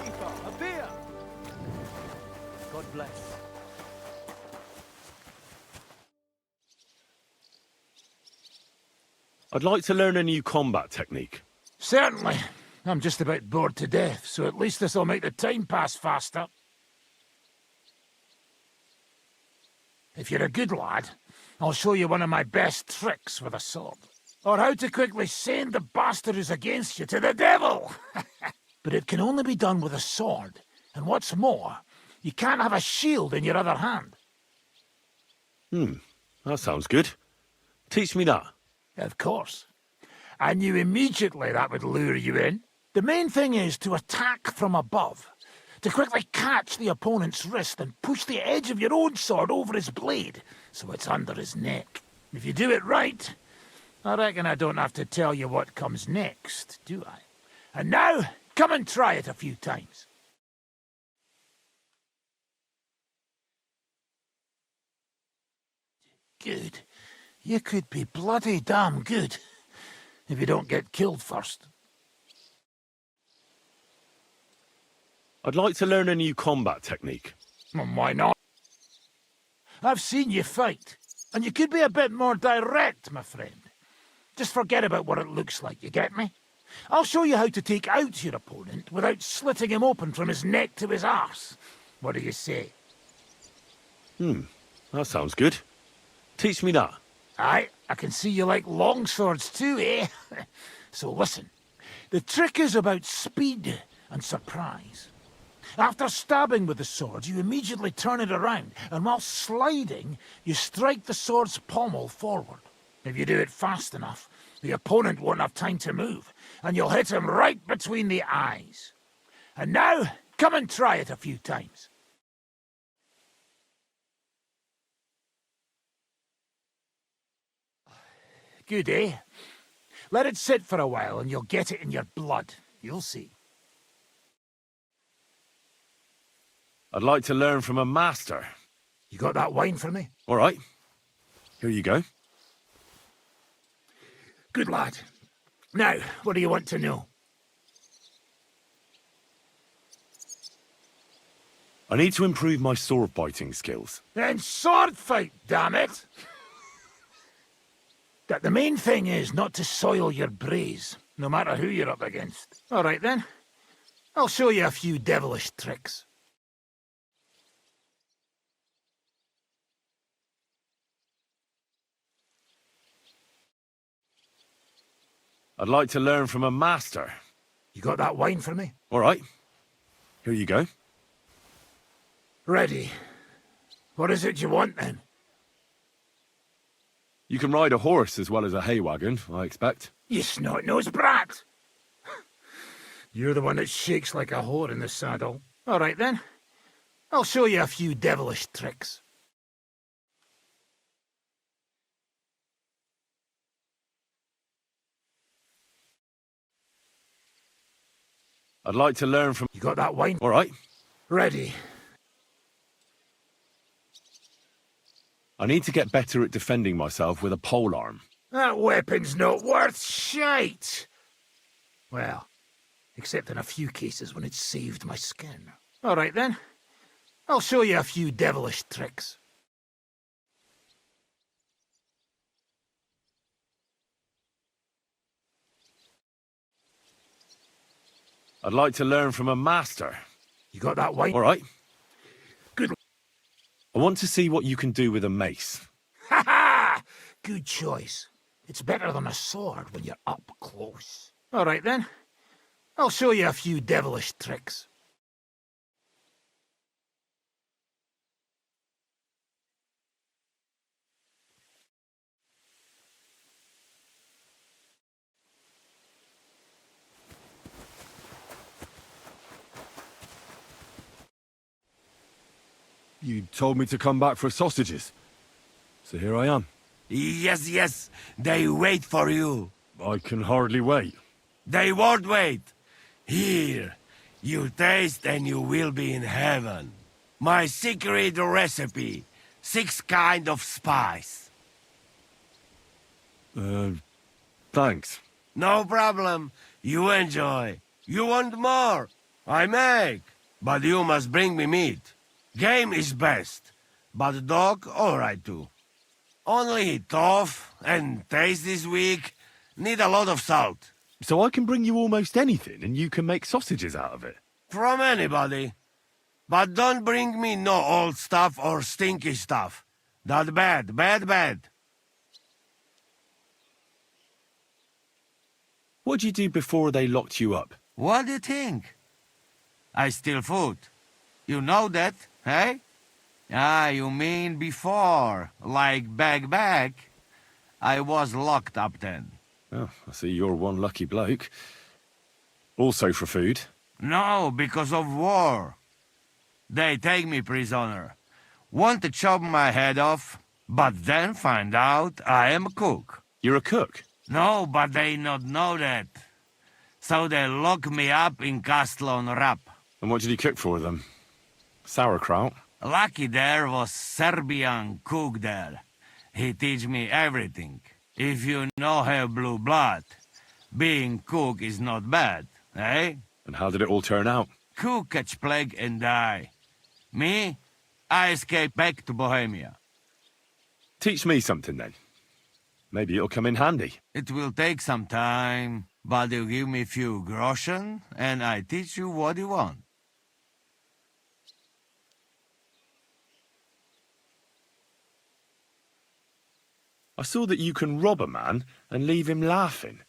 shopkeeper, a beer. God bless. I'd like to learn a new combat technique. Certainly. I'm just about bored to death, so at least this'll make the time pass faster. If you're a good lad, I'll show you one of my best tricks with a sword. Or how to quickly send the bastard who's against you to the devil! But it can only be done with a sword, and what's more, you can't have a shield in your other hand. That sounds good. Teach me that. Of course. I knew immediately that would lure you in. The main thing is to attack from above. To quickly catch the opponent's wrist and push the edge of your own sword over his blade, so it's under his neck. If you do it right, I reckon I don't have to tell you what comes next, do I? And now, come and try it a few times. Good. You could be bloody damn good, if you don't get killed first. I'd like to learn a new combat technique. Why not? I've seen you fight, and you could be a bit more direct, my friend. Just forget about what it looks like, you get me? I'll show you how to take out your opponent without slitting him open from his neck to his arse. What do you say? That sounds good. Teach me that. Aye, I can see you like longswords too, eh? So listen, the trick is about speed and surprise. After stabbing with the sword, you immediately turn it around, and while sliding, you strike the sword's pommel forward. If you do it fast enough, the opponent won't have time to move, and you'll hit him right between the eyes. And now, come and try it a few times. Good, eh? Let it sit for a while and you'll get it in your blood. You'll see. I'd like to learn from a master. You got that wine for me? All right. Here you go. Good lad. Now, what do you want to know? I need to improve my sword fighting skills. Then sword fight, damn it! That the main thing is not to soil your braze, no matter who you're up against. All right then. I'll show you a few devilish tricks. I'd like to learn from a master. You got that wine for me? All right. Here you go. Ready. What is it you want then? You can ride a horse as well as a hay wagon, I expect. You snot-nosed brat! You're the one that shakes like a whore in the saddle. All right then. I'll show you a few devilish tricks. I'd like to learn from... You got that wine? All right. Ready. I need to get better at defending myself with a polearm. That weapon's not worth shite! Well, except in a few cases when it's saved my skin. All right then. I'll show you a few devilish tricks. I'd like to learn from a master. You got that wine? All right. Good. I want to see what you can do with a mace. Ha ha! Good choice. It's better than a sword when you're up close. All right then. I'll show you a few devilish tricks. You told me to come back for sausages. So here I am. Yes, yes, they wait for you. I can hardly wait. They won't wait. Here, you taste and you will be in heaven. My secret recipe, 6 kind of spice. Thanks. No problem, you enjoy. You want more? I make, but you must bring me meat. Game is best, but dog alright too. Only tough and taste is weak. Need a lot of salt. So I can bring you almost anything and you can make sausages out of it. From anybody. But don't bring me no old stuff or stinky stuff. That bad, bad, bad. What did you do before they locked you up? What do you think? I steal food. You know that, eh? Ah, you mean before, like back. I was locked up then. Oh, I see you're one lucky bloke. Also for food. No, because of war. They take me prisoner. Want to chop my head off, but then find out I am a cook. You're a cook? No, but they not know that. So they lock me up in Castle on Rap. And what did you cook for them? Sauerkraut? Lucky there was Serbian cook there. He teach me everything. If you no have blue blood, being cook is not bad, eh? And how did it all turn out? Cook catch plague and die. Me, I escape back to Bohemia. Teach me something then. Maybe it'll come in handy. It will take some time, but you give me few groschen, and I teach you what you want. I saw that you can rob a man and leave him laughing.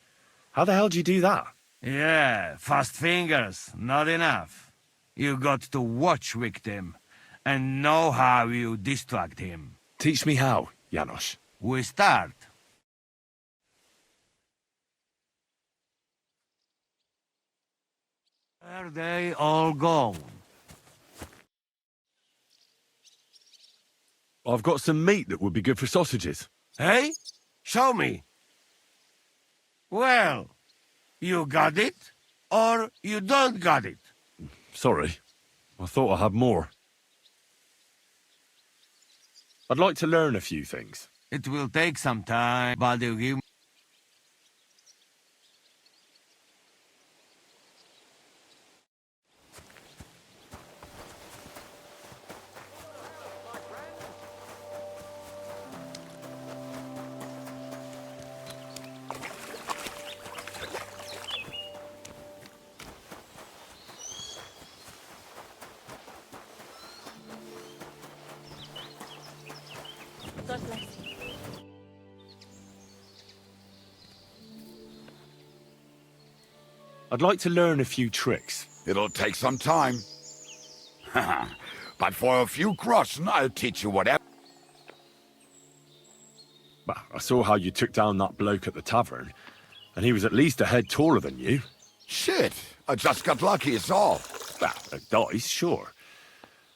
How the hell do you do that? Yeah, fast fingers, not enough. You got to watch victim, and know how you distract him. Teach me how, Janos. We start. Where they all go? I've got some meat that would be good for sausages. Hey? Show me. Well, you got it, or you don't got it. Sorry. I thought I had more. I'd like to learn a few things. It will take some time, but you give me... God bless you. I'd like to learn a few tricks. It'll take some time. But for a few groschen, I'll teach you whatever. Well, I saw how you took down that bloke at the tavern, and he was at least a head taller than you. Shit, I just got lucky, it's all. Well, a dice, sure.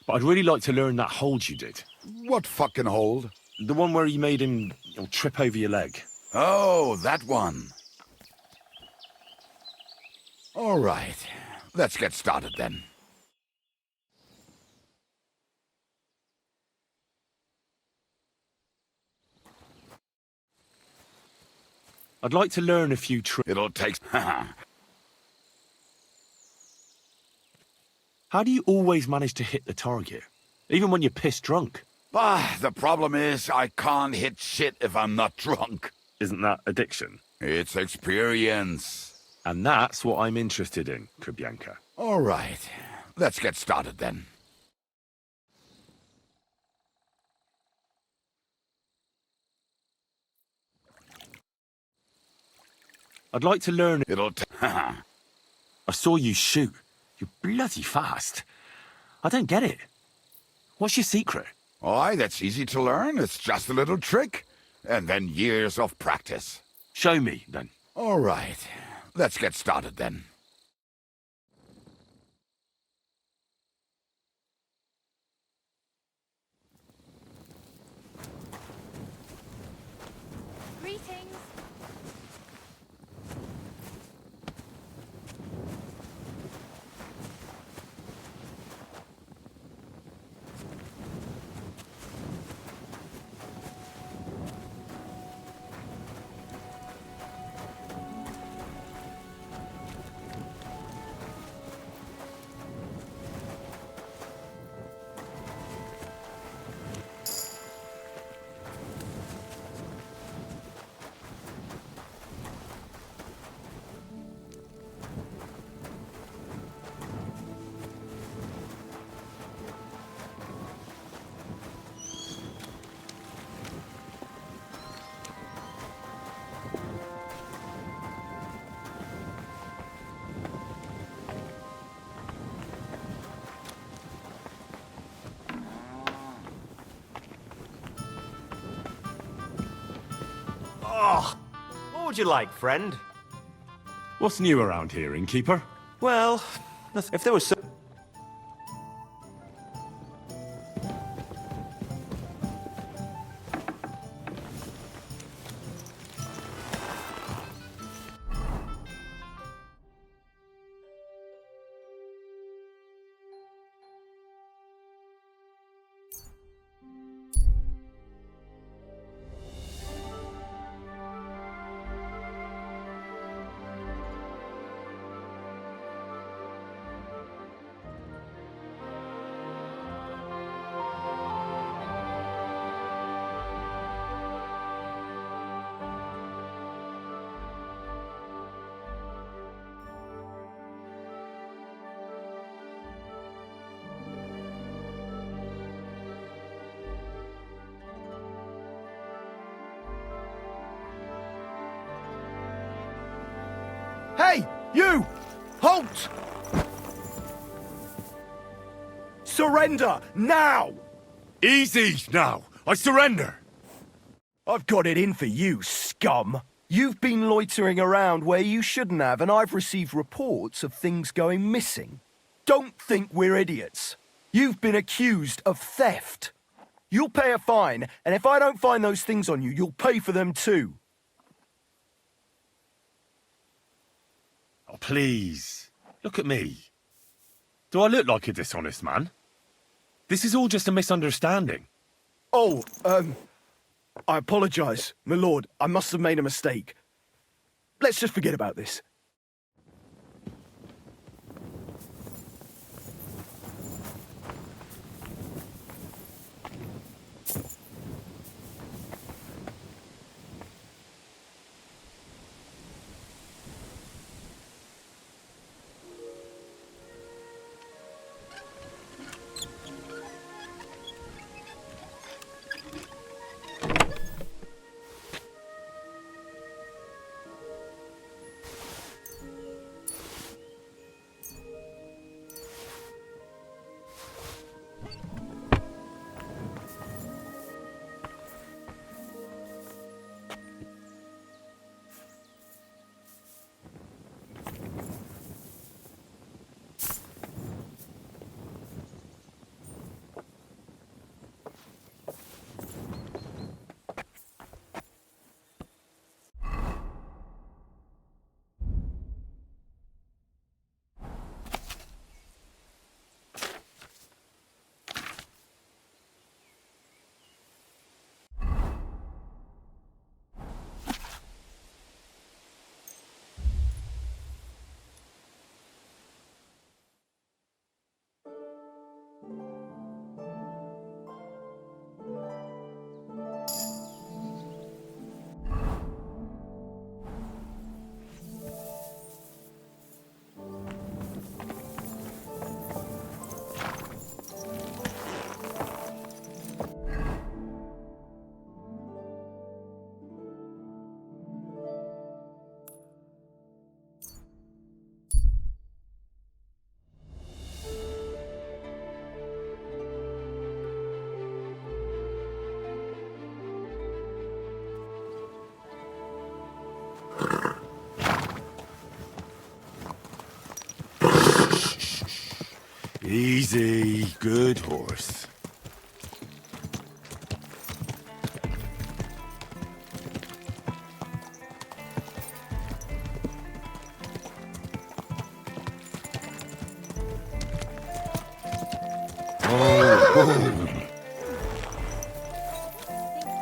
But I'd really like to learn that hold you did. What fucking hold? The one where you made him trip over your leg. Oh, that one. All right, let's get started then. I'd like to learn a few tricks. It'll take... How do you always manage to hit the target? Even when you're pissed drunk? The problem is I can't hit shit if I'm not drunk. Isn't that addiction? It's experience. And that's what I'm interested in, Kubianka. All right, let's get started then. I'd like to learn... It'll take... I saw you shoot. You're bloody fast. I don't get it. What's your secret? Aye, that's easy to learn. It's just a little trick. And then years of practice. Show me, then. All right, let's get started then. Greetings. Oh, what would you like, friend? What's new around here, innkeeper? Well, if there was some... Hey, you! Halt! Surrender, now! Easy now! I surrender! I've got it in for you, scum! You've been loitering around where you shouldn't have, and I've received reports of things going missing. Don't think we're idiots. You've been accused of theft. You'll pay a fine, and if I don't find those things on you, you'll pay for them too. Oh, please. Look at me. Do I look like a dishonest man? This is all just a misunderstanding. Oh, I apologize, my lord. I must have made a mistake. Let's just forget about this. Easy, good horse.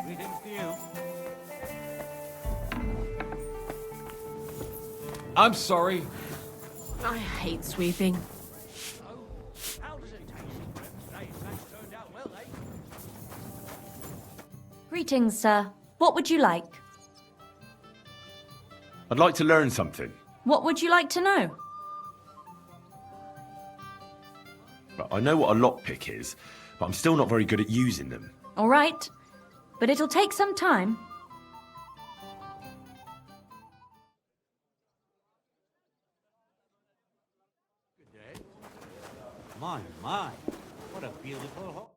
Greetings to you. I'm sorry. I hate sweeping. How does it taste? Today's match turned out well, eh? Greetings, sir. What would you like? I'd like to learn something. What would you like to know? But I know what a lockpick is, but I'm still not very good at using them. All right. But it'll take some time. My, what a beautiful home.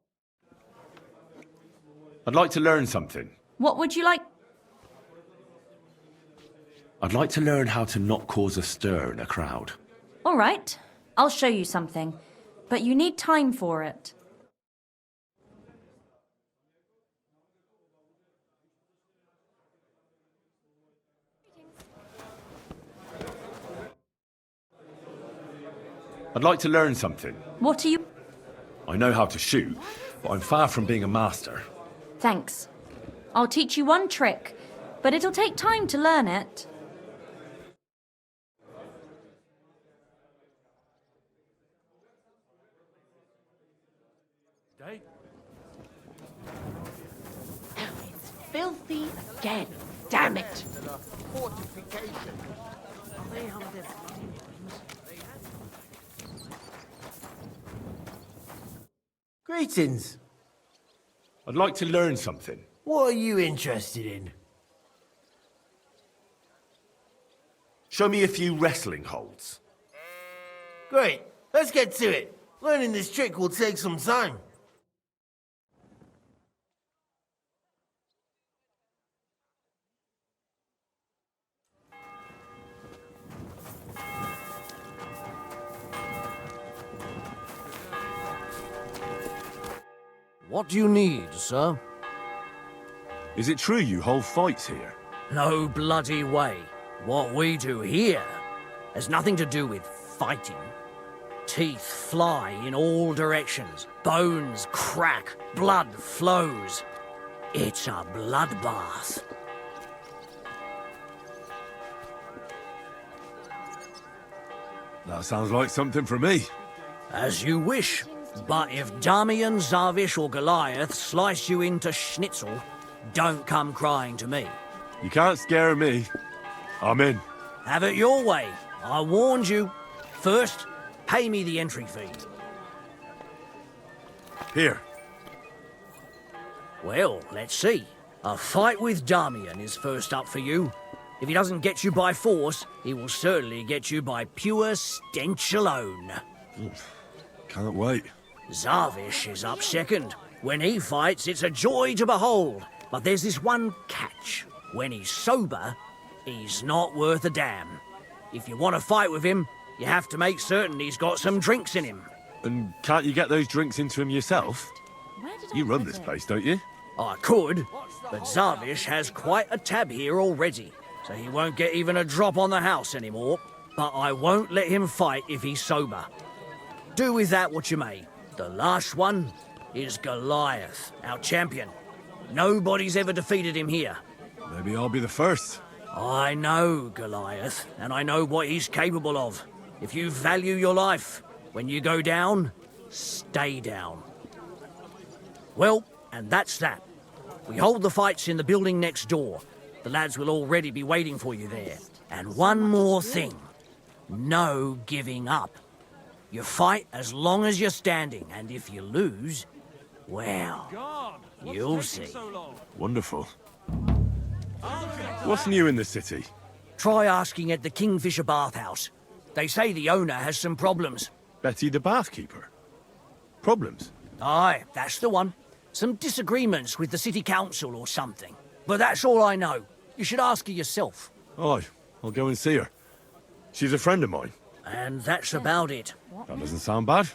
I'd like to learn something. What would you like? I'd like to learn how to not cause a stir in a crowd. All right, I'll show you something, but you need time for it. I'd like to learn something. What are you... I know how to shoot, but I'm far from being a master. Thanks. I'll teach you one trick, but it'll take time to learn it. It's filthy again. Damn it. Greetings. I'd like to learn something. What are you interested in? Show me a few wrestling holds. Great. Let's get to it. Learning this trick will take some time. What do you need, sir? Is it true you hold fights here? No bloody way. What we do here has nothing to do with fighting. Teeth fly in all directions. Bones crack. Blood flows. It's a bloodbath. That sounds like something for me. As you wish. But if Damian, Zavish or Goliath slice you into schnitzel, don't come crying to me. You can't scare me. I'm in. Have it your way. I warned you. First, pay me the entry fee. Here. Well, let's see. A fight with Damian is first up for you. If he doesn't get you by force, he will certainly get you by pure stench alone. Can't wait. Zavish is up second. When he fights, it's a joy to behold. But there's this one catch. When he's sober, he's not worth a damn. If you want to fight with him, you have to make certain he's got some drinks in him. And can't you get those drinks into him yourself? You run this place, don't you? I could, but Zavish has quite a tab here already, so he won't get even a drop on the house anymore. But I won't let him fight if he's sober. Do with that what you may. The last one is Goliath, our champion. Nobody's ever defeated him here. Maybe I'll be the first. I know Goliath, and I know what he's capable of. If you value your life, when you go down, stay down. Well, and that's that. We hold the fights in the building next door. The lads will already be waiting for you there. And one more thing. No giving up. You fight as long as you're standing, and if you lose, well, you'll see. Wonderful. What's new in the city? Try asking at the Kingfisher Bathhouse. They say the owner has some problems. Betty the bathkeeper? Problems? Aye, that's the one. Some disagreements with the city council or something. But that's all I know. You should ask her yourself. Aye, I'll go and see her. She's a friend of mine. And that's about it. That doesn't sound bad.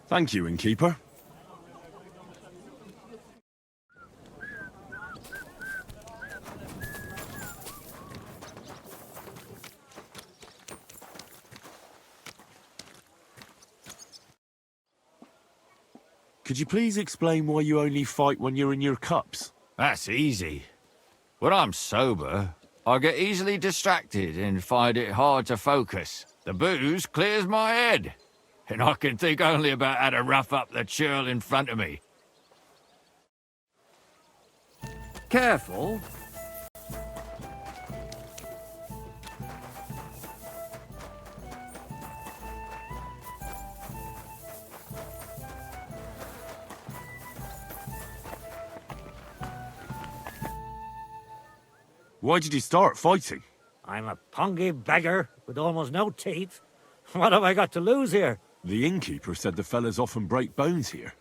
Thank you, innkeeper. Could you please explain why you only fight when you're in your cups? That's easy. When I'm sober, I get easily distracted and find it hard to focus. The booze clears my head, and I can think only about how to rough up the churl in front of me. Careful. Why did you start fighting? I'm a pungy beggar with almost no teeth. What have I got to lose here? The innkeeper said the fellas often break bones here.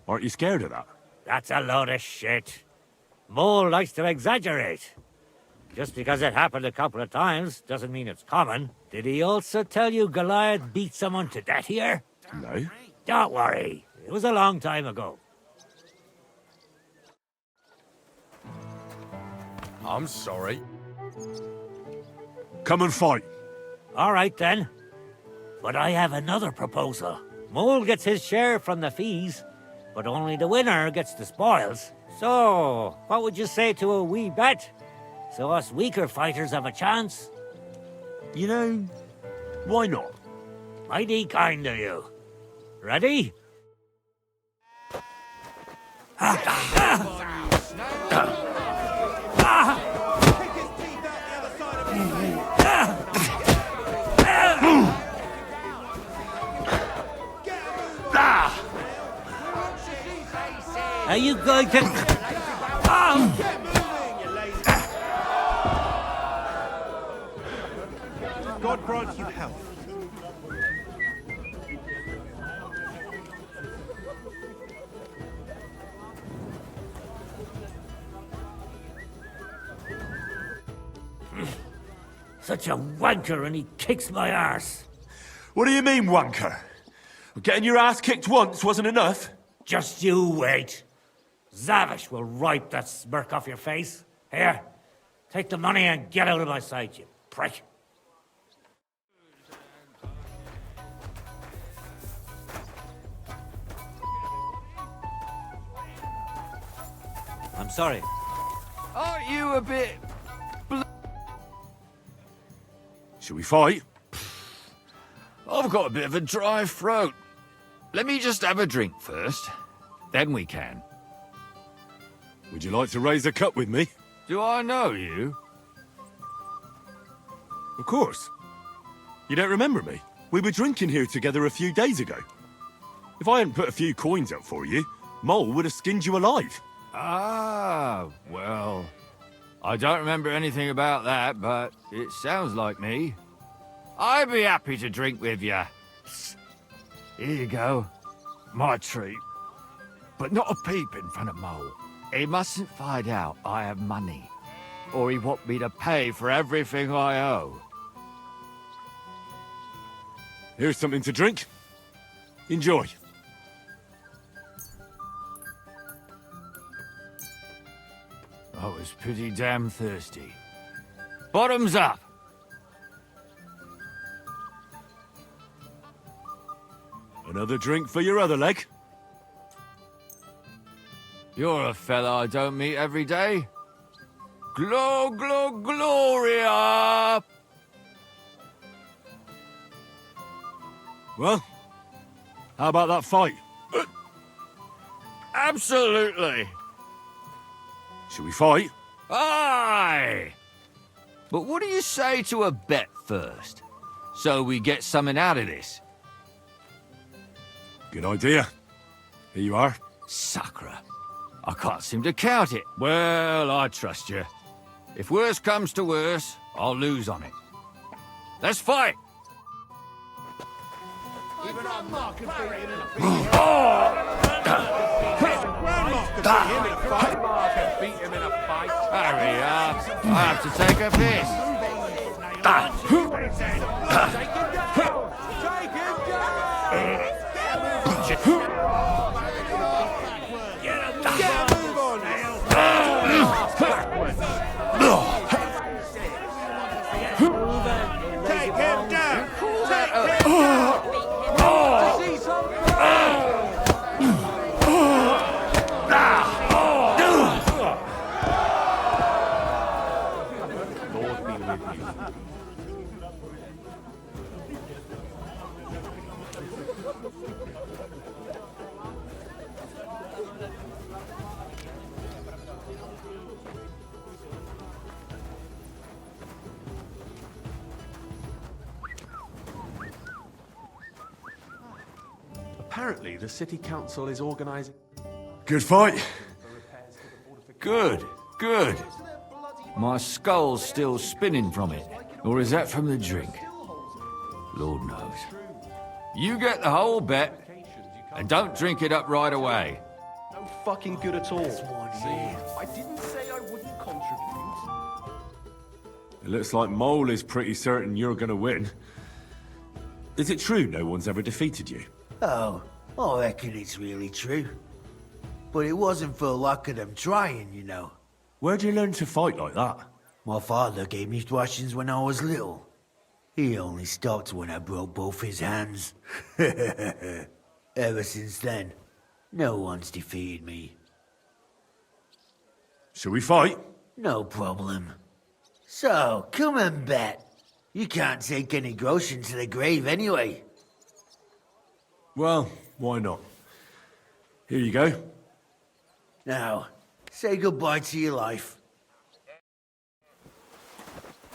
Aren't you scared of that? That's a load of shit. Mole likes to exaggerate. Just because it happened a couple of times doesn't mean it's common. Did he also tell you Goliath beat someone to death here? No. Don't worry. It was a long time ago. I'm sorry. Come and fight. All right, then. But I have another proposal. Mole gets his share from the fees, but only the winner gets the spoils. So, what would you say to a wee bet? So us weaker fighters have a chance? You know, why not? Mighty kind of you. Ready? Are you going to... God grant you health. Such a wanker, and he kicks my arse. What do you mean, wanker? Getting your ass kicked once wasn't enough? Just you wait. Zavish will wipe that smirk off your face. Here, take the money and get out of my sight, you prick. I'm sorry. Aren't you a bit... Shall we fight? I've got a bit of a dry throat. Let me just have a drink first. Then we can. Would you like to raise a cup with me? Do I know you? Of course. You don't remember me? We were drinking here together a few days ago. If I hadn't put a few coins up for you, Mole would have skinned you alive. Ah, well... I don't remember anything about that, but it sounds like me. I'd be happy to drink with you. Here you go. My treat. But not a peep in front of Mole. He mustn't find out I have money, or he want me to pay for everything I owe. Here's something to drink. Enjoy. I was pretty damn thirsty. Bottoms up! Another drink for your other leg. You're a fella I don't meet every day. Gloria! Well, how about that fight? Absolutely! Shall we fight? Aye! But what do you say to a bet first? So we get something out of this? Good idea. Here you are. Sacre. I can't seem to count it. Well, I trust you. If worse comes to worse, I'll lose on it. Let's fight! Even our Mark can beat him in a fight. Grandma can beat him in a fight. Hurry up. I have to take a piss. Take him down! Take him down! Get a move on! Take him down! Take him down! See something? Lord be with you. Apparently, the city council is organizing... Good fight. Good, good. My skull's still spinning from it. Or is that from the drink? Lord knows. You get the whole bet, and don't drink it up right away. No fucking good at all. See? I didn't say I wouldn't contribute. It looks like Mole is pretty certain you're gonna win. Is it true no one's ever defeated you? Oh, I reckon it's really true. But it wasn't for lack of them trying, you know. Where'd you learn to fight like that? My father gave me thrashings when I was little. He only stopped when I broke both his hands. Ever since then, no one's defeated me. Shall we fight? No problem. So, come and bet. You can't take any Coercion to the grave anyway. Well, why not? Here you go. Now, say goodbye to your life.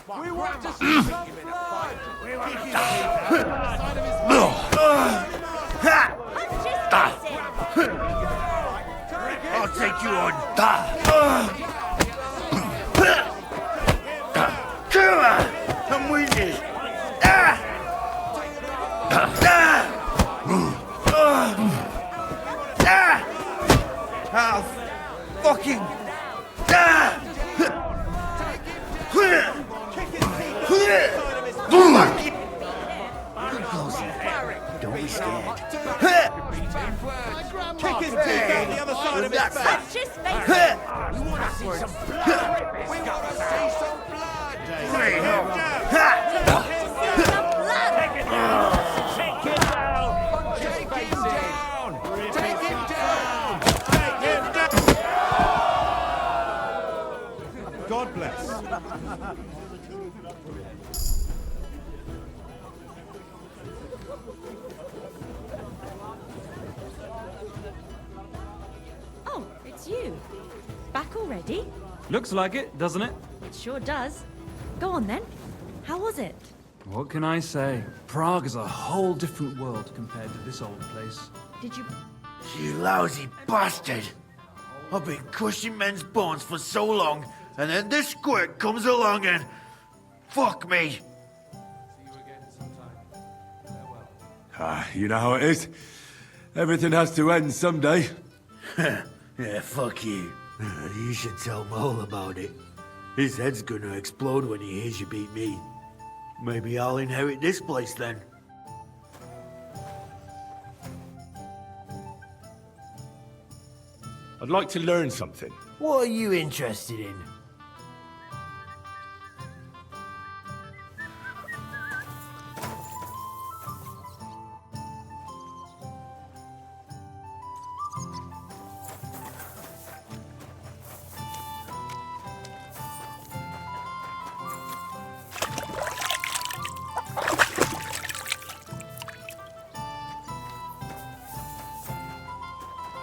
We want to see some blood! I'll take you on. Come on! I'm with you. Fucking. Come closer. Don't be scared. Kick his teeth out the other side of his face! Let's just face it. We want to see some blood! We want to see some blood! Take him down! Take him down! Take him down! Take him down! Take him down! Take him down! God bless. Oh, it's you. Back already? Looks like it, doesn't it? It sure does. Go on then. How was it? What can I say? Prague is a whole different world compared to this old place. Did you... You lousy bastard! I've been crushing men's bones for so long, and then this squirt comes along and... Fuck me! You know how it is. Everything has to end someday. Yeah, fuck you. You should tell Mole about it. His head's gonna explode when he hears you beat me. Maybe I'll inherit this place then. I'd like to learn something. What are you interested in?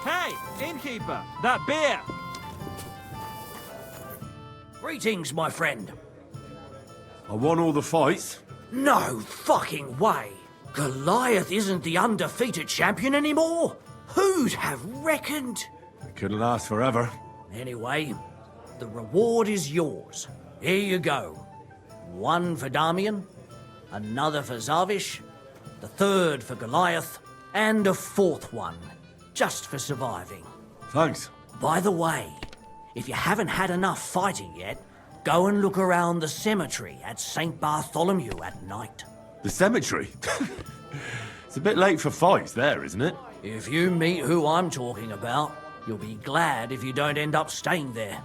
Hey, innkeeper, that beer! Greetings, my friend. I won all the fights. No fucking way. Goliath isn't the undefeated champion anymore. Who'd have reckoned? It couldn't last forever. Anyway, the reward is yours. Here you go. One for Damian, another for Zavish, the third for Goliath, and a fourth one, just for surviving. Thanks. By the way, if you haven't had enough fighting yet, go and look around the cemetery at St. Bartholomew at night. The cemetery? It's a bit late for fights there, isn't it? If you meet who I'm talking about, you'll be glad if you don't end up staying there.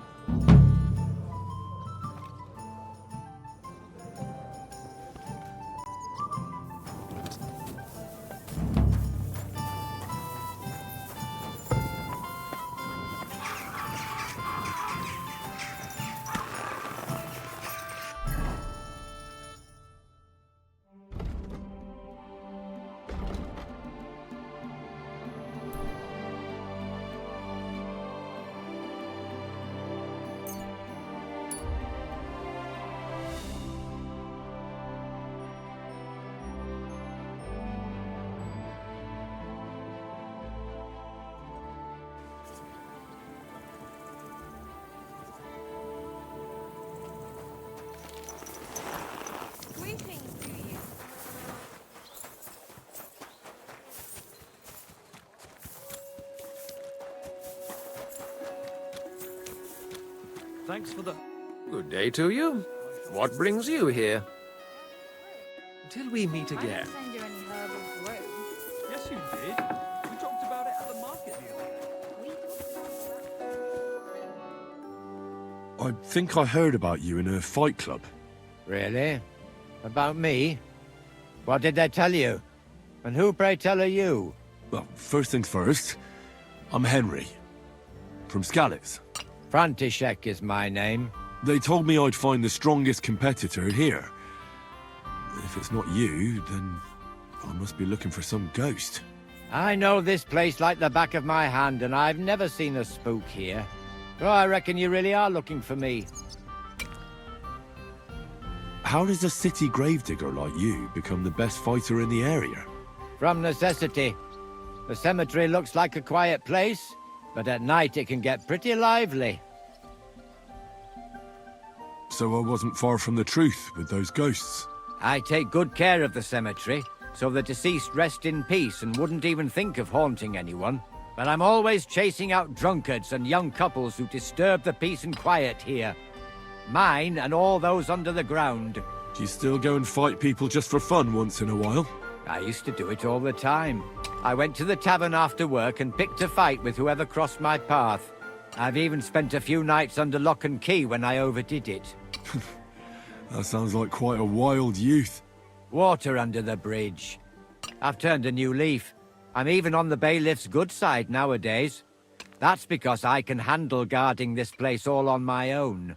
Thanks for the... Good day to you. What brings you here? Till we meet again. Send you any herbal brew. Yes, you did. We talked about it at the market the other day. I think I heard about you in a fight club. Really? About me? What did they tell you? And who, pray tell, are you? Well, first things first, I'm Henry. From Skalitz. František is my name. They told me I'd find the strongest competitor here. If it's not you, then I must be looking for some ghost. I know this place like the back of my hand, and I've never seen a spook here. So I reckon you really are looking for me. How does a city gravedigger like you become the best fighter in the area? From necessity. The cemetery looks like a quiet place, but at night it can get pretty lively. So I wasn't far from the truth with those ghosts. I take good care of the cemetery, so the deceased rest in peace and wouldn't even think of haunting anyone. But I'm always chasing out drunkards and young couples who disturb the peace and quiet here. Mine and all those under the ground. Do you still go and fight people just for fun once in a while? I used to do it all the time. I went to the tavern after work and picked a fight with whoever crossed my path. I've even spent a few nights under lock and key when I overdid it. That sounds like quite a wild youth. Water under the bridge. I've turned a new leaf. I'm even on the bailiff's good side nowadays. That's because I can handle guarding this place all on my own.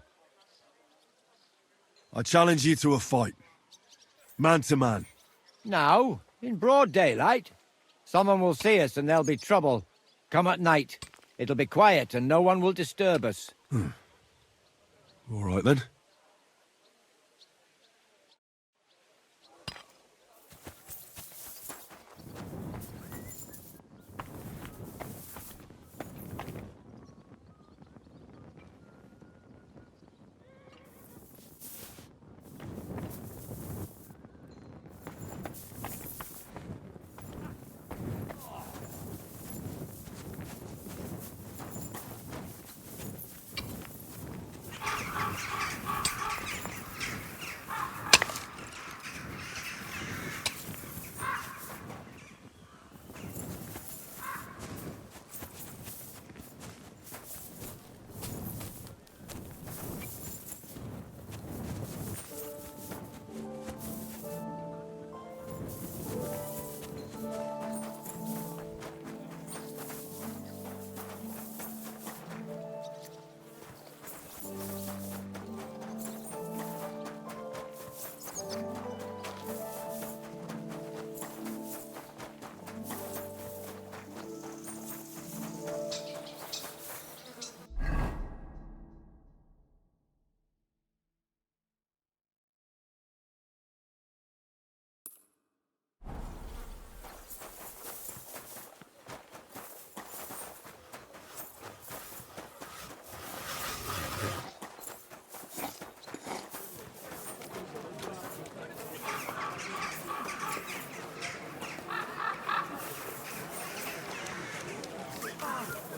I challenge you to a fight. Man to man. Now, in broad daylight. Someone will see us and there'll be trouble. Come at night. It'll be quiet and no one will disturb us. All right then.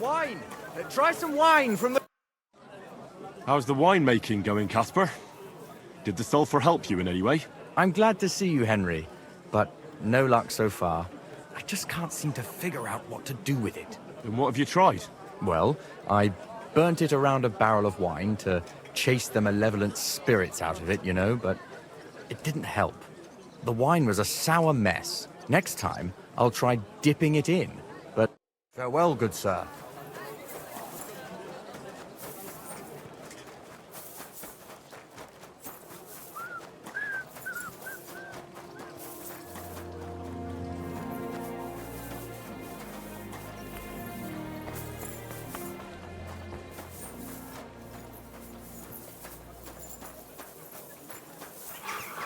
Wine! Try some wine from the... How's the winemaking going, Casper? Did the sulfur help you in any way? I'm glad to see you, Henry, but no luck so far. I just can't seem to figure out what to do with it. Then what have you tried? Well, I burnt it around a barrel of wine to chase the malevolent spirits out of it, you know, but it didn't help. The wine was a sour mess. Next time, I'll try dipping it in, but... Farewell, good sir.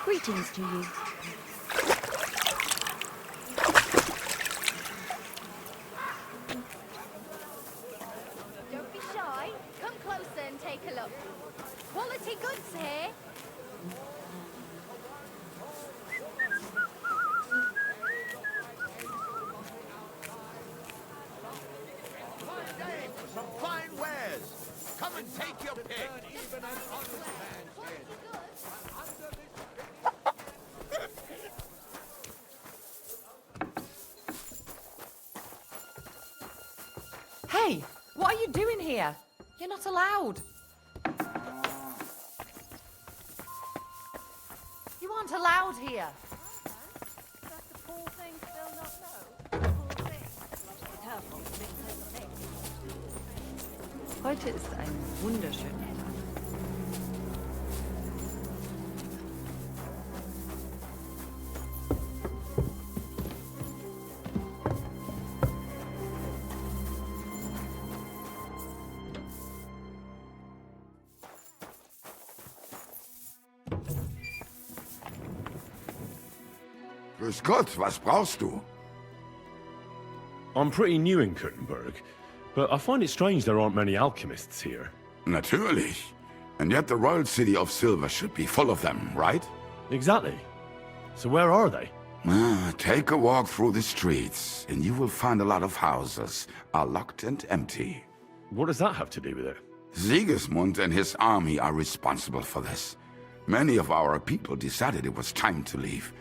Greetings to you. Don't be shy. Come closer and take a look. Quality goods here. Some fine wares. Come and take your pick. Even an honest man. here. You're not allowed. You aren't allowed here. Heute ist ein wunderschöner Tag. Grüß Gott, was brauchst du? I'm pretty new in Kuttenberg, but I find it strange there aren't many alchemists here. Natürlich. And yet the royal city of Silver should be full of them, right? Exactly. So where are they? Take a walk through the streets, and you will find a lot of houses are locked and empty. What does that have to do with it? Sigismund and his army are responsible for this. Many of our people decided it was time to leave,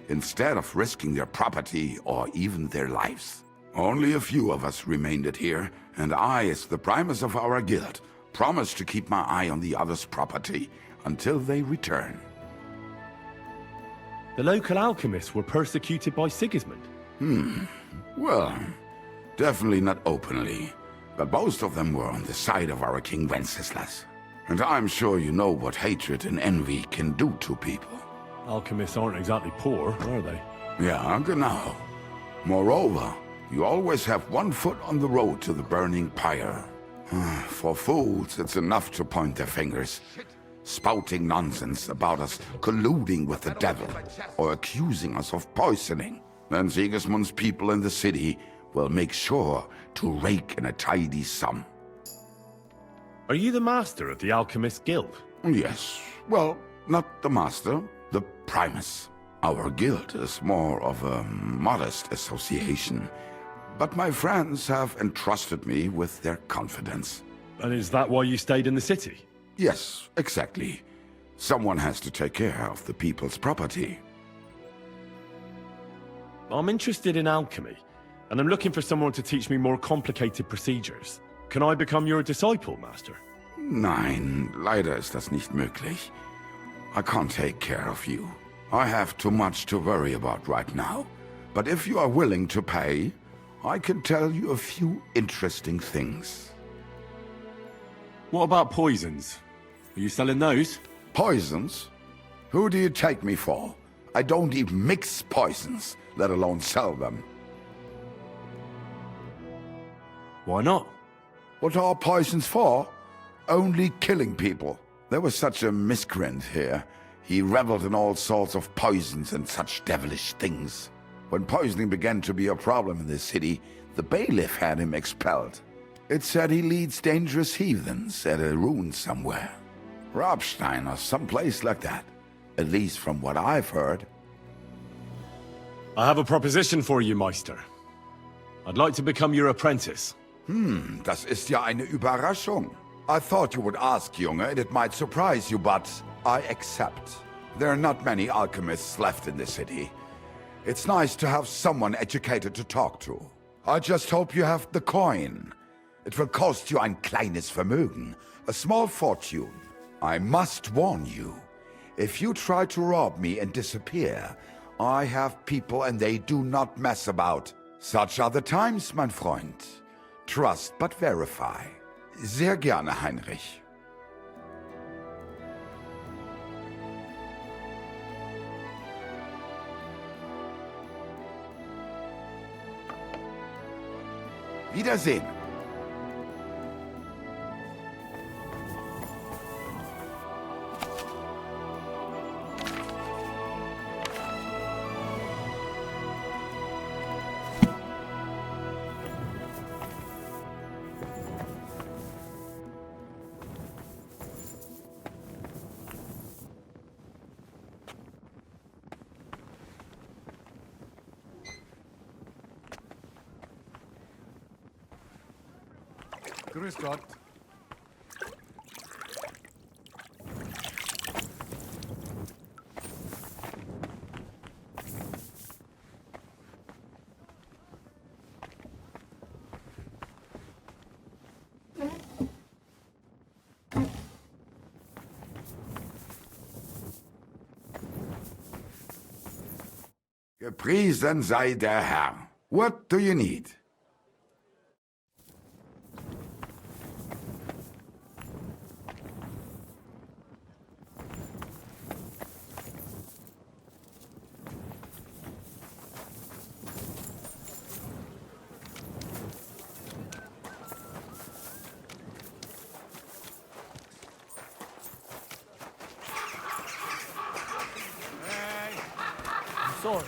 instead of risking their property or even their lives. Only a few of us remained here, and I, as the primus of our guild, promised to keep my eye on the others' property until they return. The local alchemists were persecuted by Sigismund. Well, definitely not openly, but most of them were on the side of our King Wenceslas. And I'm sure you know what hatred and envy can do to people. Alchemists aren't exactly poor, are they? Yeah, genau. Moreover, you always have one foot on the road to the burning pyre. For fools, it's enough to point their fingers, spouting nonsense about us colluding with the devil, or accusing us of poisoning. Then Sigismund's people in the city will make sure to rake in a tidy sum. Are you the master of the Alchemist Guild? Yes. Well, not the master, the primus. Our guild is more of a modest association, but my friends have entrusted me with their confidence. And is that why you stayed in the city? Yes, exactly. Someone has to take care of the people's property. I'm interested in alchemy, and I'm looking for someone to teach me more complicated procedures. Can I become your disciple, Master? Nein, leider ist das nicht möglich. I can't take care of you. I have too much to worry about right now. But if you are willing to pay, I can tell you a few interesting things. What about poisons? Are you selling those? Poisons? Who do you take me for? I don't even mix poisons, let alone sell them. Why not? What are poisons for? Only killing people. There was such a miscreant here. He reveled in all sorts of poisons and such devilish things. When poisoning began to be a problem in the city, the bailiff had him expelled. It said he leads dangerous heathens at a ruin somewhere. Robstein or someplace like that. At least from what I've heard. I have a proposition for you, Meister. I'd like to become your apprentice. Das ist ja eine Überraschung. I thought you would ask, Junge, and it might surprise you, but I accept. There are not many alchemists left in the city. It's nice to have someone educated to talk to. I just hope you have the coin. It will cost you ein kleines Vermögen, a small fortune. I must warn you, if you try to rob me and disappear, I have people and they do not mess about. Such are the times, mein Freund. Trust but verify. Sehr gerne, Heinrich. Wiedersehen. Grüß Gott. Gepriesen sei der Herr. What do you need? Sorry.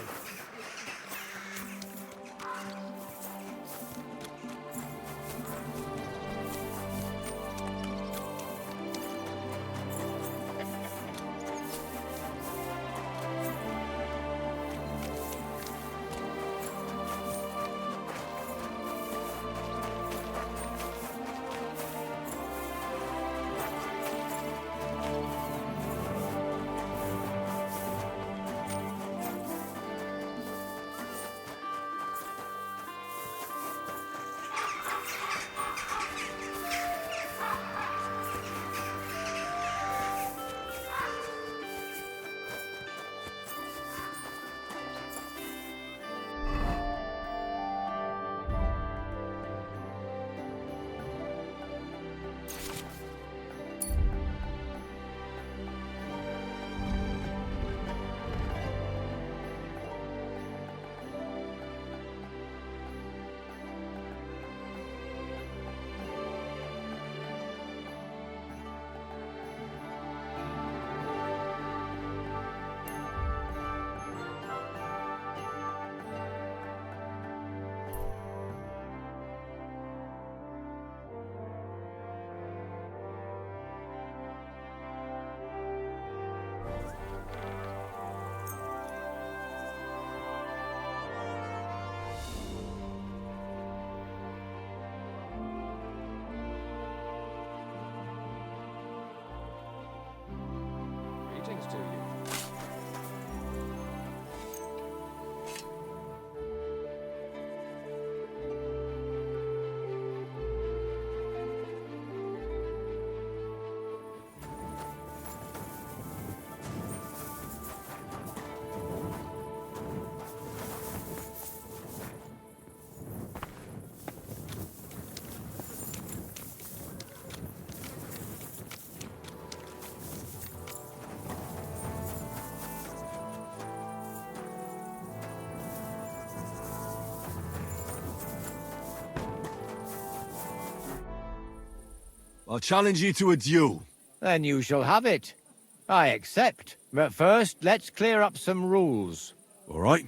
Greetings to you. I'll challenge you to a duel. Then you shall have it. I accept. But first, let's clear up some rules. All right.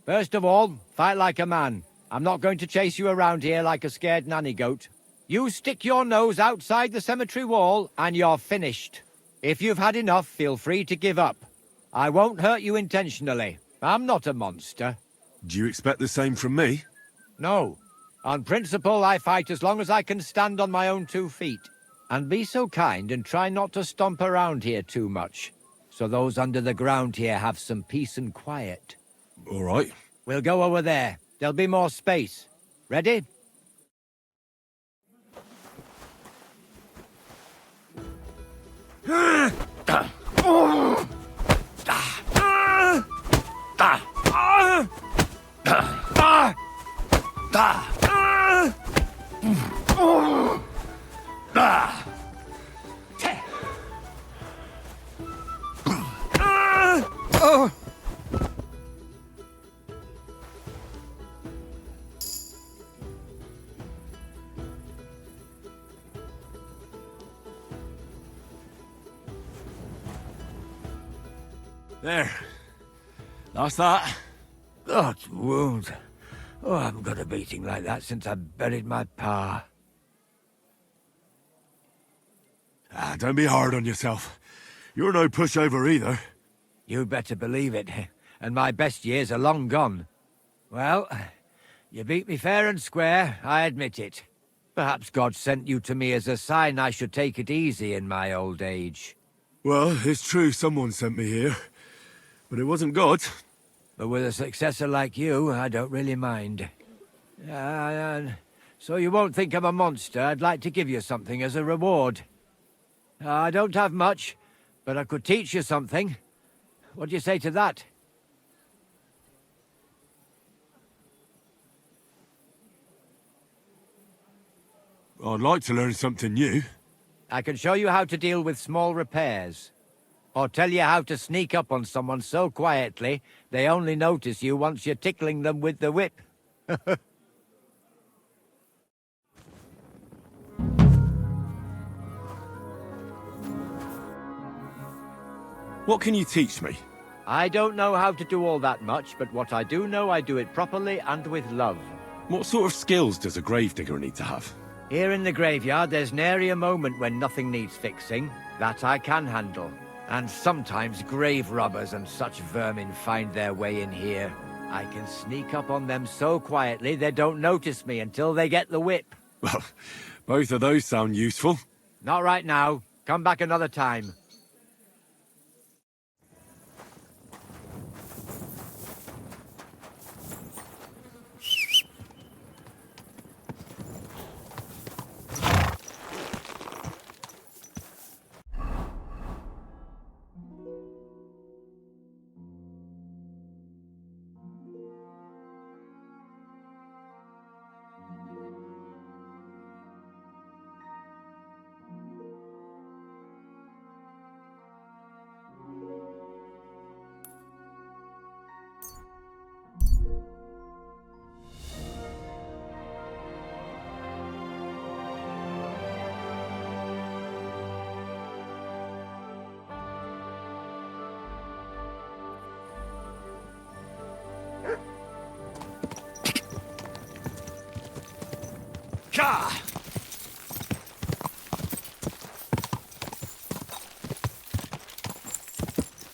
First of all, fight like a man. I'm not going to chase you around here like a scared nanny goat. You stick your nose outside the cemetery wall, and you're finished. If you've had enough, feel free to give up. I won't hurt you intentionally. I'm not a monster. Do you expect the same from me? No. On principle, I fight as long as I can stand on my own 2 feet. And be so kind and try not to stomp around here too much, so those under the ground here have some peace and quiet. All right. We'll go over there. There'll be more space. Ready? There. That's that. That wound. Oh, I haven't got a beating like that since I buried my pa. Don't be hard on yourself. You're no pushover either. You better believe it. And my best years are long gone. Well, you beat me fair and square, I admit it. Perhaps God sent you to me as a sign I should take it easy in my old age. Well, it's true someone sent me here. But it wasn't God. But with a successor like you, I don't really mind. So you won't think I'm a monster. I'd like to give you something as a reward. I don't have much, but I could teach you something. What do you say to that? I'd like to learn something new. I can show you how to deal with small repairs. Or tell you how to sneak up on someone so quietly, they only notice you once you're tickling them with the whip. What can you teach me? I don't know how to do all that much, but what I do know, I do it properly and with love. What sort of skills does a gravedigger need to have? Here in the graveyard, there's nary a moment when nothing needs fixing. That I can handle. And sometimes grave robbers and such vermin find their way in here. I can sneak up on them so quietly they don't notice me until they get the whip. Well, both of those sound useful. Not right now. Come back another time. Ka!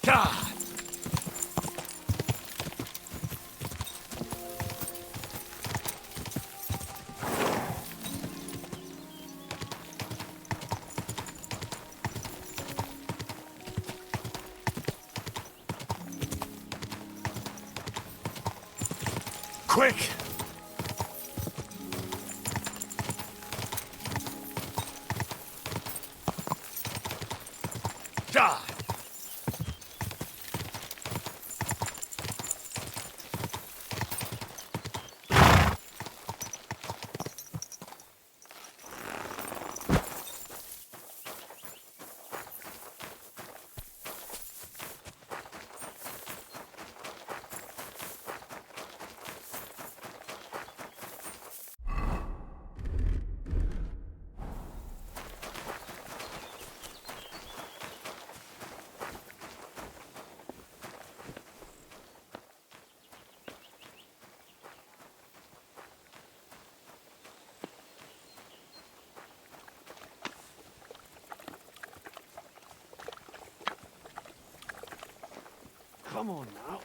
Ka! Quick! Die! Come on now.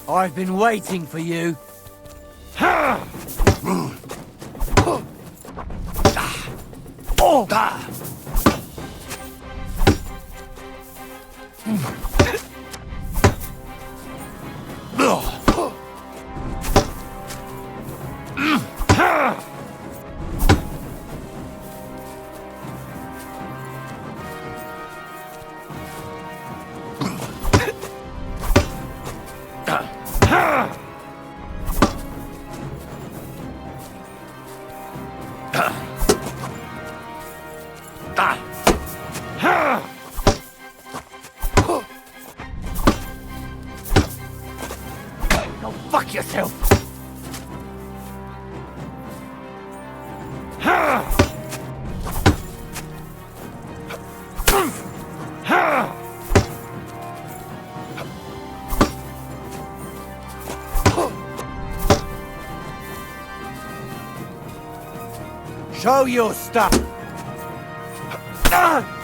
I've been waiting for you. Go fuck yourself! Show your stuff! Blood!